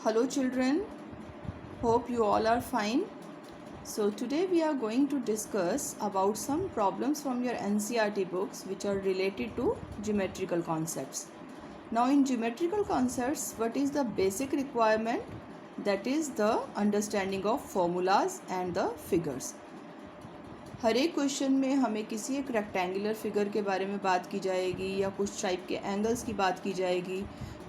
Hello children, hope you all are fine. So today we are going to discuss about some problems from your NCERT books which are related to geometrical concepts. Now in geometrical concepts, what is the basic requirement? That is the understanding of formulas and the figures. हर एक question में हमें किसी एक rectangular figure के बारे में बात की जाएगी या कुछ टाइप के एंगल्स की बात की जाएगी,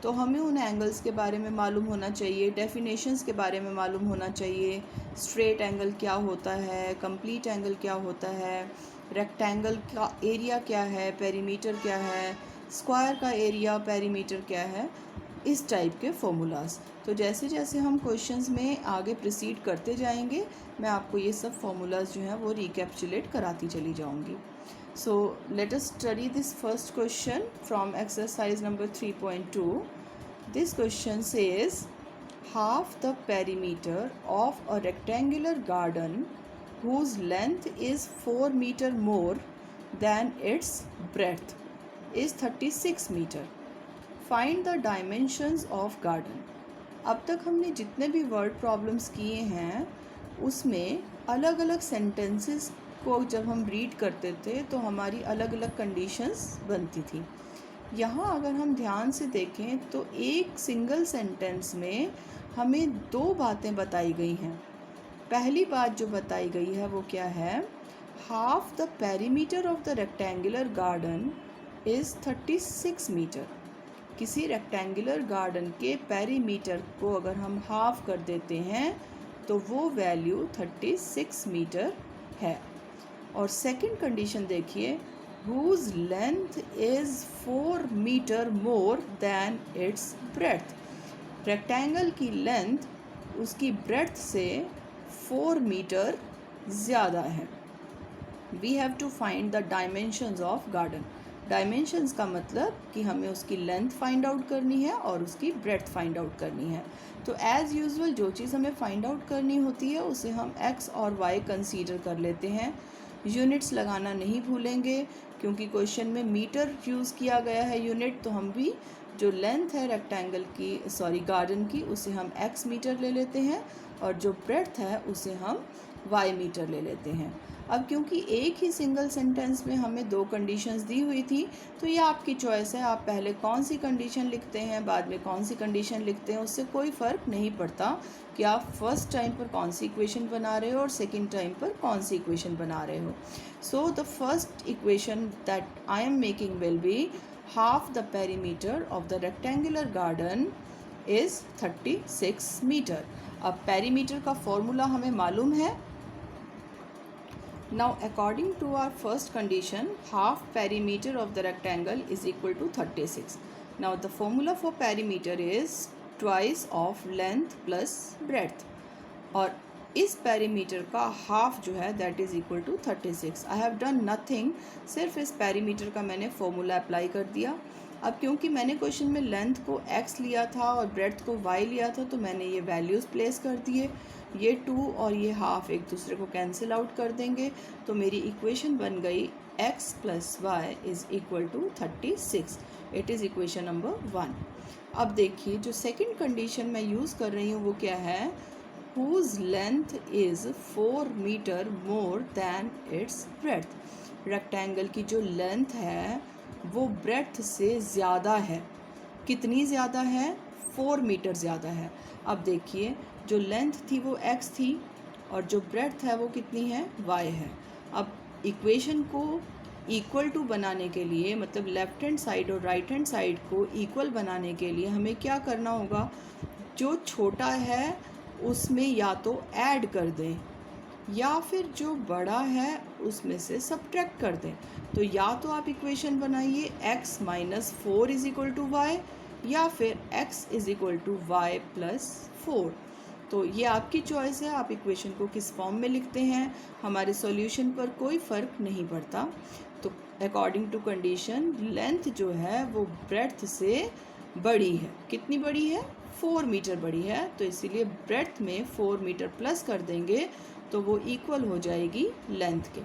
तो हमें उन एंगल्स के बारे में मालूम होना चाहिए, डेफिनेशंस के बारे में मालूम होना चाहिए, स्ट्रेट एंगल क्या होता है, कंप्लीट एंगल क्या होता है, रेक्टेंगल का एरिया क्या है, पेरीमीटर क्या है, स्क्वायर का एरिया पेरीमीटर क्या है, इस टाइप के फॉर्मूलाज। तो जैसे जैसे हम क्वेश्चंस में आगे प्रोसीड करते जाएंगे, मैं आपको ये सब फॉर्मूलाज जो हैं वो रिकैप्चुलेट कराती चली जाऊंगी। सो let us study this first question from exercise number 3.2. This question says half the perimeter of a rectangular garden whose length is 4 meter more than its breadth is 36 meter. Find the dimensions of garden. अब तक हमने जितने भी word problems किए हैं उसमें अलग अलग सेंटेंसेस को जब हम रीड करते थे तो हमारी अलग अलग कंडीशंस बनती थी। यहाँ अगर हम ध्यान से देखें तो एक सिंगल सेंटेंस में हमें दो बातें बताई गई हैं। पहली बात जो बताई गई है वो क्या है? Half the perimeter of the rectangular garden is 36 metre. किसी रेक्टेंगुलर गार्डन के पेरीमीटर को अगर हम हाफ कर देते हैं तो वो वैल्यू 36 मीटर है। और सेकंड कंडीशन देखिए, whose length is 4 metre more than its breadth. Rectangle की लेंथ उसकी ब्रेड्थ से 4 मीटर ज़्यादा है। We have to find the dimensions of garden. Dimensions का मतलब कि हमें उसकी लेंथ फाइंड आउट करनी है और उसकी ब्रेड्थ फाइंड आउट करनी है। तो एज़ यूजुअल जो चीज़ हमें फाइंड आउट करनी होती है उसे हम एक्स और वाई कंसीडर कर लेते हैं। यूनिट्स लगाना नहीं भूलेंगे क्योंकि क्वेश्चन में मीटर यूज़ किया गया है यूनिट, तो हम भी जो लेंथ है रेक्टेंगल की गार्डन की उसे हम एक्स मीटर ले लेते हैं और जो ब्रेड्थ है उसे हम वाई मीटर ले लेते हैं। अब क्योंकि एक ही सिंगल सेंटेंस में हमें दो कंडीशंस दी हुई थी तो ये आपकी चॉइस है, आप पहले कौन सी कंडीशन लिखते हैं बाद में कौन सी कंडीशन लिखते हैं, उससे कोई फ़र्क नहीं पड़ता कि आप फर्स्ट टाइम पर कौन सी इक्वेशन बना रहे हो और सेकंड टाइम पर कौन सी इक्वेशन बना रहे हो। So the first equation that I am making will be half the perimeter of the rectangular garden is 36 meter. अब पेरीमीटर का फॉर्मूला हमें मालूम है। Now according to our first condition, half perimeter of the rectangle is equal to 36. Now the formula for perimeter is twice of length plus breadth. और इस perimeter का half जो है that is equal to 36। I have done nothing, सिर्फ इस perimeter का मैंने formula apply कर दिया। अब क्योंकि मैंने क्वेश्चन में लेंथ को x लिया था और ब्रेड्थ को y लिया था तो मैंने ये वैल्यूज़ प्लेस कर दिए। ये 2 और ये हाफ एक दूसरे को कैंसिल आउट कर देंगे तो मेरी इक्वेशन बन गई x plus y is equal to 36। It is equation number 1। अब देखिए जो सेकेंड कंडीशन मैं यूज़ कर रही हूँ वो क्या है? whose length is 4 metre more than its breadth. Rectangle की जो लेंथ है वो ब्रेड्थ से ज़्यादा है। कितनी ज़्यादा है? 4 मीटर ज़्यादा है। अब देखिए जो लेंथ थी वो x थी और जो ब्रेड्थ है वो कितनी है? y है। अब इक्वेशन को इक्वल टू बनाने के लिए, मतलब लेफ़्ट हैंड साइड और राइट हैंड साइड को इक्वल बनाने के लिए हमें क्या करना होगा? जो छोटा है उसमें या तो ऐड कर दें या फिर जो बड़ा है उसमें से सब्ट्रैक्ट कर दें। तो या तो आप इक्वेशन बनाइए x minus 4 is equal to y या फिर x is equal to y plus 4। तो ये आपकी चॉइस है, आप इक्वेशन को किस फॉर्म में लिखते हैं, हमारे सॉल्यूशन पर कोई फ़र्क नहीं पड़ता। तो अकॉर्डिंग टू कंडीशन लेंथ जो है वो ब्रेड्थ से बड़ी है। कितनी बड़ी है? 4 मीटर बड़ी है, तो इसीलिए ब्रेड्थ में 4 मीटर प्लस कर देंगे तो वो इक्वल हो जाएगी लेंथ के।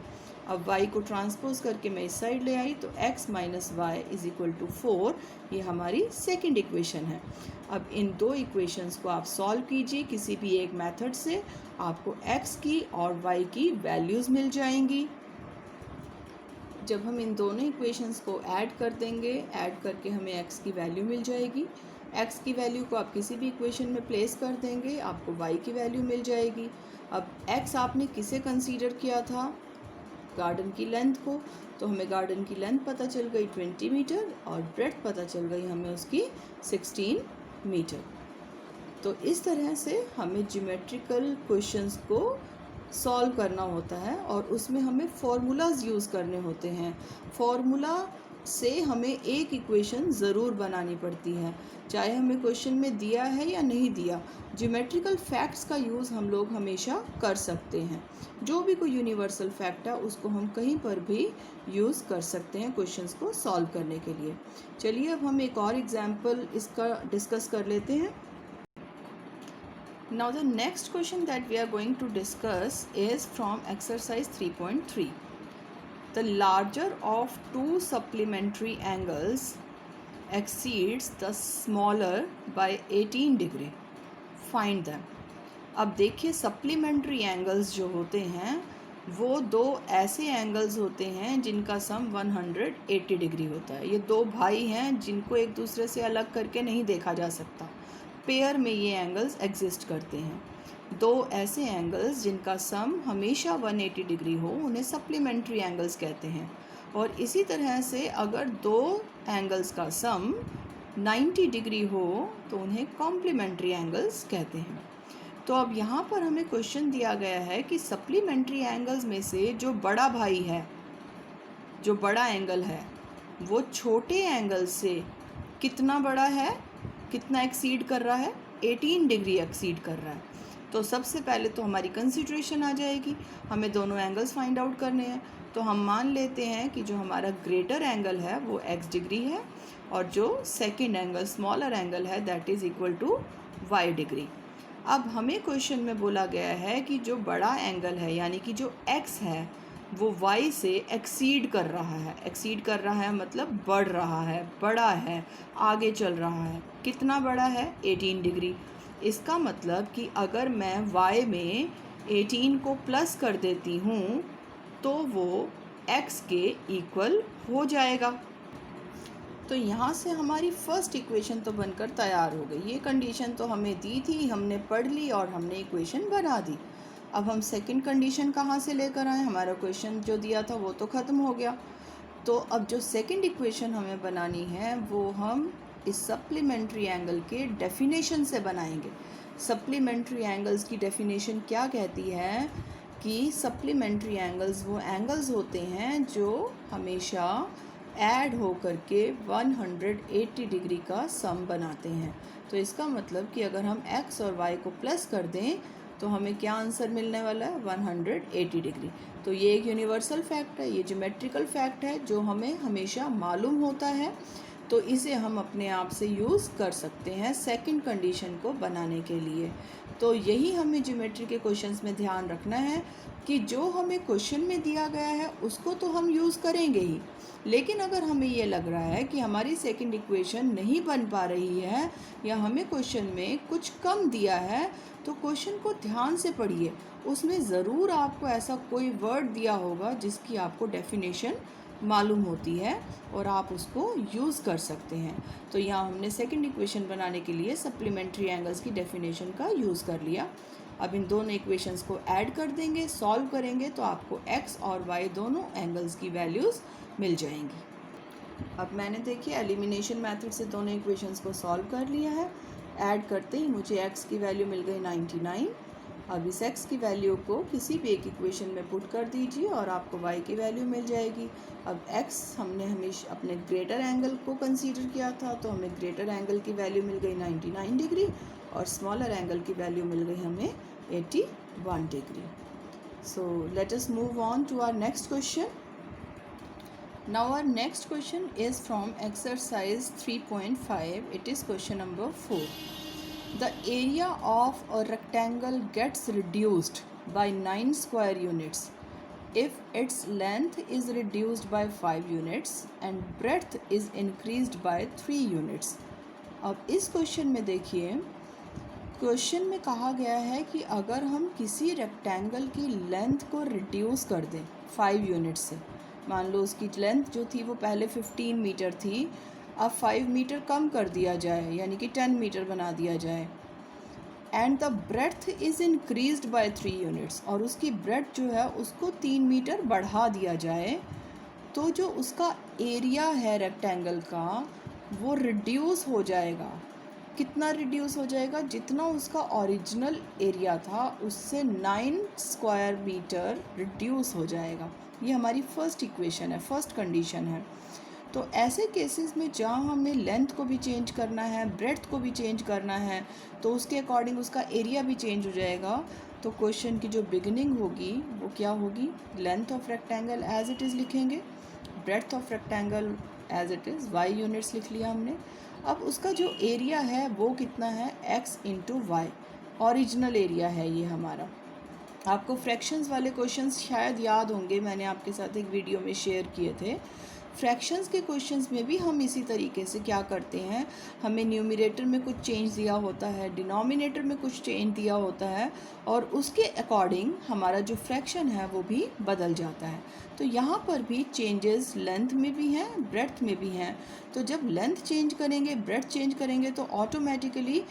अब y को ट्रांसपोज करके मैं इस साइड ले आई तो x minus y is equal to 4, ये हमारी सेकंड इक्वेशन है। अब इन दो इक्वेशंस को आप सॉल्व कीजिए किसी भी एक मेथड से, आपको x की और y की वैल्यूज़ मिल जाएंगी। जब हम इन दोनों इक्वेशंस को ऐड कर देंगे, ऐड करके हमें x की वैल्यू मिल जाएगी। x की वैल्यू को आप किसी भी इक्वेशन में प्लेस कर देंगे, आपको y की वैल्यू मिल जाएगी। अब x आपने किसे कंसीडर किया था? गार्डन की लेंथ को, तो हमें गार्डन की लेंथ पता चल गई 20 मीटर और ब्रेड्थ पता चल गई हमें उसकी 16 मीटर। तो इस तरह से हमें ज्योमेट्रिकल क्वेश्चंस को सॉल्व करना होता है और उसमें हमें फार्मूलाज यूज़ करने होते हैं। फार्मूला से हमें एक इक्वेशन ज़रूर बनानी पड़ती है, चाहे हमें क्वेश्चन में दिया है या नहीं दिया। ज्योमेट्रिकल फैक्ट्स का यूज़ हम लोग हमेशा कर सकते हैं। जो भी कोई यूनिवर्सल फैक्ट है उसको हम कहीं पर भी यूज़ कर सकते हैं क्वेश्चंस को सॉल्व करने के लिए। चलिए अब हम एक और एग्जाम्पल इसका डिस्कस कर लेते हैं। Now the next question that we are going to discuss is from exercise 3.3. The larger of two supplementary angles exceeds the smaller by 18 degree. Find them. अब देखिए सप्लीमेंट्री एंगल्स जो होते हैं वो दो ऐसे एंगल्स होते हैं जिनका सम 180 डिग्री होता है। ये दो भाई हैं जिनको एक दूसरे से अलग करके नहीं देखा जा सकता। पेयर में ये एंगल्स एग्जिस्ट करते हैं। दो ऐसे एंगल्स जिनका सम हमेशा 180 डिग्री हो उन्हें सप्लीमेंट्री एंगल्स कहते हैं। और इसी तरह से अगर दो एंगल्स का सम 90 डिग्री हो तो उन्हें कॉम्प्लीमेंट्री एंगल्स कहते हैं। तो अब यहाँ पर हमें क्वेश्चन दिया गया है कि सप्लीमेंट्री एंगल्स में से जो बड़ा भाई है, जो बड़ा एंगल है, वो छोटे एंगल से कितना बड़ा है, कितना एक्सीड कर रहा है? 18 डिग्री एक्सीड कर रहा है। तो सबसे पहले तो हमारी कंसिडरेशन आ जाएगी, हमें दोनों एंगल्स फाइंड आउट करने हैं। तो हम मान लेते हैं कि जो हमारा ग्रेटर एंगल है वो x डिग्री है और जो सेकंड एंगल स्मॉलर एंगल है that is equal to y degree. अब हमें क्वेश्चन में बोला गया है कि जो बड़ा एंगल है यानी कि जो x है वो y से एक्सीड कर रहा है। एक्सीड कर रहा है मतलब बढ़ रहा है, बड़ा है, आगे चल रहा है। कितना बड़ा है? 18 डिग्री। इसका मतलब कि अगर मैं y में 18 को प्लस कर देती हूँ तो वो x के इक्वल हो जाएगा। तो यहाँ से हमारी फर्स्ट इक्वेशन तो बनकर तैयार हो गई। ये कंडीशन तो हमें दी थी, हमने पढ़ ली और हमने इक्वेशन बना दी। अब हम सेकंड कंडीशन कहाँ से लेकर आए? हमारा क्वेश्चन जो दिया था वो तो ख़त्म हो गया। तो अब जो सेकंड इक्वेशन हमें बनानी है वो हम इस सप्लीमेंट्री एंगल के डेफिनेशन से बनाएंगे। सप्लीमेंट्री एंगल्स की डेफिनेशन क्या कहती है कि सप्लीमेंट्री एंगल्स वो एंगल्स होते हैं जो हमेशा ऐड हो करके 180 डिग्री का सम बनाते हैं। तो इसका मतलब कि अगर हम x और y को प्लस कर दें तो हमें क्या आंसर मिलने वाला है? 180 डिग्री। तो ये एक यूनिवर्सल फैक्ट है, ये ज्योमेट्रिकल फैक्ट है जो हमें हमेशा मालूम होता है। तो इसे हम अपने आप से यूज़ कर सकते हैं सेकंड कंडीशन को बनाने के लिए। तो यही हमें ज्योमेट्री के क्वेश्चंस में ध्यान रखना है कि जो हमें क्वेश्चन में दिया गया है उसको तो हम यूज़ करेंगे ही, लेकिन अगर हमें ये लग रहा है कि हमारी सेकंड इक्वेशन नहीं बन पा रही है या हमें क्वेश्चन में कुछ कम दिया है तो क्वेश्चन को ध्यान से पढ़िए। उसमें ज़रूर आपको ऐसा कोई वर्ड दिया होगा जिसकी आपको डेफिनेशन मालूम होती है और आप उसको यूज़ कर सकते हैं। तो यहाँ हमने सेकंड इक्वेशन बनाने के लिए सप्लीमेंट्री एंगल्स की डेफिनेशन का यूज़ कर लिया। अब इन दोनों इक्वेशंस को ऐड कर देंगे, सॉल्व करेंगे तो आपको x और y दोनों एंगल्स की वैल्यूज़ मिल जाएंगी। अब मैंने देखिए एलिमिनेशन मेथड से दोनों इक्वेशंस को सॉल्व कर लिया है। ऐड करते ही मुझे x की वैल्यू मिल गई 99। अब इस x की वैल्यू को किसी भी एक इक्वेशन में पुट कर दीजिए और आपको y की वैल्यू मिल जाएगी। अब x हमने हमेशा अपने ग्रेटर एंगल को कंसीडर किया था तो हमें ग्रेटर एंगल की वैल्यू मिल गई 99 डिग्री और स्मॉलर एंगल की वैल्यू मिल गई हमें 81 degree. So let us move on to our next question. Now our next question is from exercise 3.5. It is question number 4. The area of a rectangle gets reduced by 9 square units if its length is reduced by 5 units and breadth is increased by 3 units. अब इस question में देखिए, question में कहा गया है कि अगर हम किसी रेक्टेंगल की लेंथ को रिड्यूस कर दें 5 यूनिट से, मान लो उसकी लेंथ जो थी वो पहले 15 मीटर थी, अब 5 मीटर कम कर दिया जाए यानी कि 10 मीटर बना दिया जाए, and the breadth is increased by 3 units, और उसकी ब्रेड्थ जो है उसको 3 मीटर बढ़ा दिया जाए, तो जो उसका एरिया है रेक्टेंगल का वो रिड्यूस हो जाएगा. कितना रिड्यूस हो जाएगा? जितना उसका ओरिजिनल एरिया था उससे 9 स्क्वायर मीटर रिड्यूस हो जाएगा. ये हमारी फर्स्ट इक्वेशन है, फर्स्ट कंडीशन है. तो ऐसे केसेस में जहाँ हमें लेंथ को भी चेंज करना है, ब्रेड्थ को भी चेंज करना है, तो उसके अकॉर्डिंग उसका एरिया भी चेंज हो जाएगा. तो क्वेश्चन की जो बिगिनिंग होगी वो क्या होगी? Length of rectangle as it is लिखेंगे, breadth of rectangle as it is y units लिख लिया हमने. अब उसका जो एरिया है वो कितना है? x into y. Original area है ये हमारा. आपको फ्रैक्शंस वाले क्वेश्चंस शायद याद होंगे, मैंने आपके साथ एक वीडियो में शेयर किए थे. फ्रैक्शंस के क्वेश्चंस में भी हम इसी तरीके से क्या करते हैं, हमें न्यूमरेटर में कुछ चेंज दिया होता है, डिनोमिनेटर में कुछ चेंज दिया होता है, और उसके अकॉर्डिंग हमारा जो फ्रैक्शन है वो भी बदल जाता है. तो यहाँ पर भी चेंजेस लेंथ में भी हैं, ब्रेड्थ में भी हैं. तो जब लेंथ चेंज करेंगे, ब्रेड्थ चेंज करेंगे, तो ऑटोमेटिकली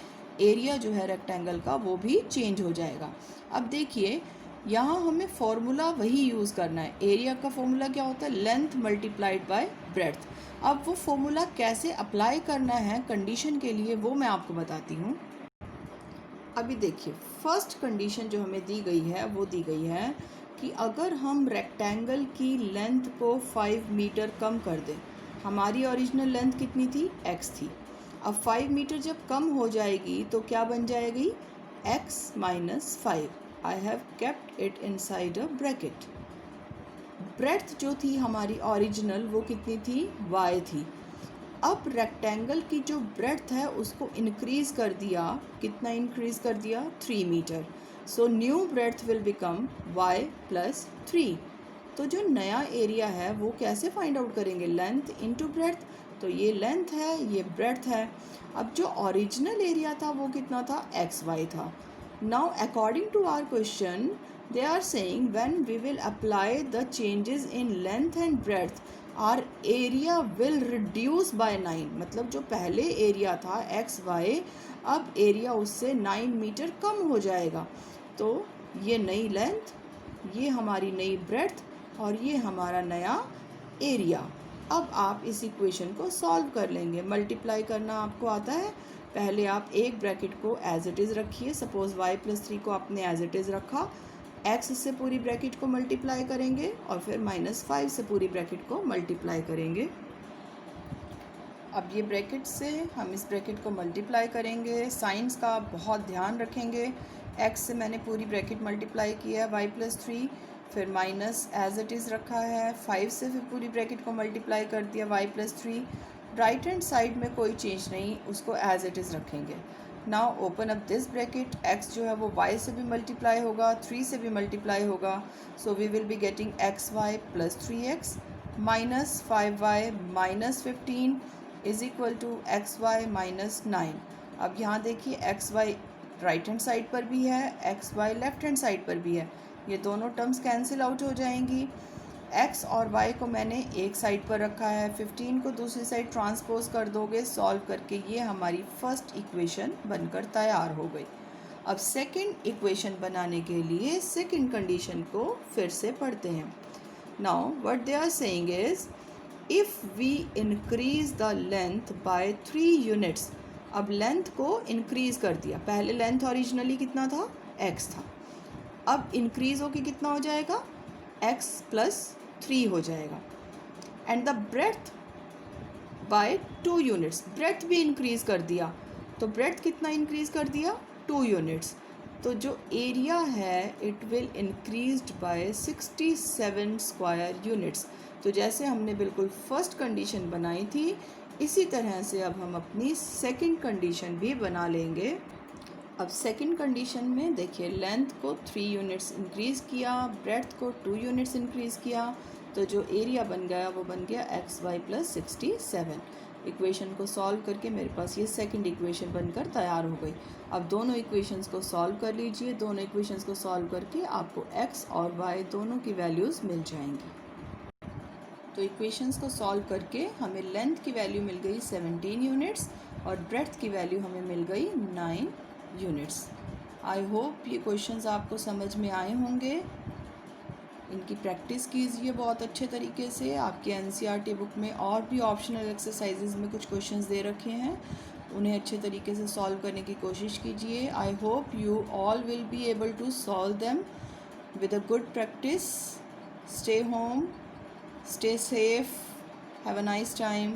एरिया जो है रेक्टेंगल का वो भी चेंज हो जाएगा. अब देखिए, यहाँ हमें फॉर्मूला वही यूज़ करना है. एरिया का फॉर्मूला क्या होता है? Length multiplied by breadth. अब वो फॉर्मूला कैसे अप्लाई करना है कंडीशन के लिए वो मैं आपको बताती हूँ. अभी देखिए, फर्स्ट कंडीशन जो हमें दी गई है वो दी गई है कि अगर हम रेक्टेंगल की लेंथ को 5 मीटर कम कर दें, हमारी ओरिजिनल लेंथ कितनी थी? x थी. अब 5 मीटर जब कम हो जाएगी तो क्या बन जाएगी? x minus 5. I have kept it inside a bracket. Breadth जो थी हमारी ओरिजिनल वो कितनी थी? y थी. अब रेक्टेंगल की जो ब्रेड्थ है उसको इंक्रीज़ कर दिया. कितना इंक्रीज़ कर दिया? 3 metre. So new breadth will become y plus 3. तो जो नया एरिया है वो कैसे फाइंड आउट करेंगे? Length into breadth. तो ये लेंथ है, ये ब्रेड्थ है. अब जो ओरिजिनल एरिया था वो कितना था? xy था. Now according to our question, they are saying when we will apply the changes in length and breadth, our area will reduce by 9. मतलब जो पहले एरिया था एक्स वाई, अब एरिया उससे 9 मीटर कम हो जाएगा. तो ये नई लेंथ, ये हमारी नई ब्रेड्थ, और ये हमारा नया एरिया. अब आप इस इक्वेशन को सॉल्व कर लेंगे. मल्टीप्लाई करना आपको आता है. पहले आप एक ब्रैकेट को एज इट इज़ रखिए. सपोज़ y प्लस 3 को आपने एज इट इज़ रखा, x से पूरी ब्रैकेट को मल्टीप्लाई करेंगे और फिर -5 से पूरी ब्रैकेट को मल्टीप्लाई करेंगे. अब ये ब्रैकेट से हम इस ब्रैकेट को मल्टीप्लाई करेंगे. साइंस का बहुत ध्यान रखेंगे. x से मैंने पूरी ब्रैकेट मल्टीप्लाई किया है y प्लस 3, फिर माइनस एज इट इज़ रखा है. 5 से फिर पूरी ब्रैकेट को मल्टीप्लाई कर दिया y plus 3. Right hand side में कोई चेंज नहीं, उसको एज इट इज़ रखेंगे. Now open up this bracket. x जो है वो y से भी मल्टीप्लाई होगा, 3 से भी मल्टीप्लाई होगा. So we will be getting xy plus 3x minus 5y minus 15 is equal to xy minus 9. अब यहाँ देखिए, xy राइट हैंड साइड पर भी है, xy लेफ्ट हैंड साइड पर भी है. ये दोनों टर्म्स कैंसिल आउट हो जाएंगी. x और y को मैंने एक साइड पर रखा है, 15 को दूसरी साइड ट्रांसपोज कर दोगे सॉल्व करके. ये हमारी फर्स्ट इक्वेशन बनकर तैयार हो गई. अब सेकंड इक्वेशन बनाने के लिए सेकंड कंडीशन को फिर से पढ़ते हैं. Now what they are saying is, if we increase the length by 3 units. अब लेंथ को इंक्रीज़ कर दिया. पहले लेंथ ओरिजिनली कितना था? x था. अब इंक्रीज़ होके कितना हो जाएगा? x प्लस 3 हो जाएगा. And the breadth by 2 units. Breadth भी इंक्रीज़ कर दिया. तो ब्रेड्थ कितना इंक्रीज़ कर दिया? 2 यूनिट्स. तो जो एरिया है it will increased by 67 square units. तो जैसे हमने बिल्कुल फर्स्ट कंडीशन बनाई थी, इसी तरह से अब हम अपनी सेकंड कंडीशन भी बना लेंगे. अब सेकंड कंडीशन में देखिए, लेंथ को 3 यूनिट्स इंक्रीज़ किया, ब्रेड्थ को 2 यूनिट्स इंक्रीज़ किया, तो जो एरिया बन गया वो बन गया XY + 67। इक्वेशन को सॉल्व करके मेरे पास ये सेकंड इक्वेशन बनकर तैयार हो गई। अब दोनों इक्वेशंस को सॉल्व कर लीजिए। दोनों इक्वेशंस को सॉल्व करके आपको x और y दोनों की वैल्यूज़ मिल जाएंगी। तो इक्वेशंस को सॉल्व करके हमें लेंथ की वैल्यू मिल गई 17 यूनिट्स और ब्रेड्थ की वैल्यू हमें मिल गई 9 यूनिट्स। आई होप ये क्वेश्चंस आपको समझ में आए होंगे। इनकी प्रैक्टिस कीजिए बहुत अच्छे तरीके से। आपके एनसीईआरटी बुक में और भी ऑप्शनल एक्सरसाइजेज में कुछ क्वेश्चंस दे रखे हैं, उन्हें अच्छे तरीके से सॉल्व करने की कोशिश कीजिए। I hope you all will be able to solve them with a good practice. Stay home, stay safe, have a nice time.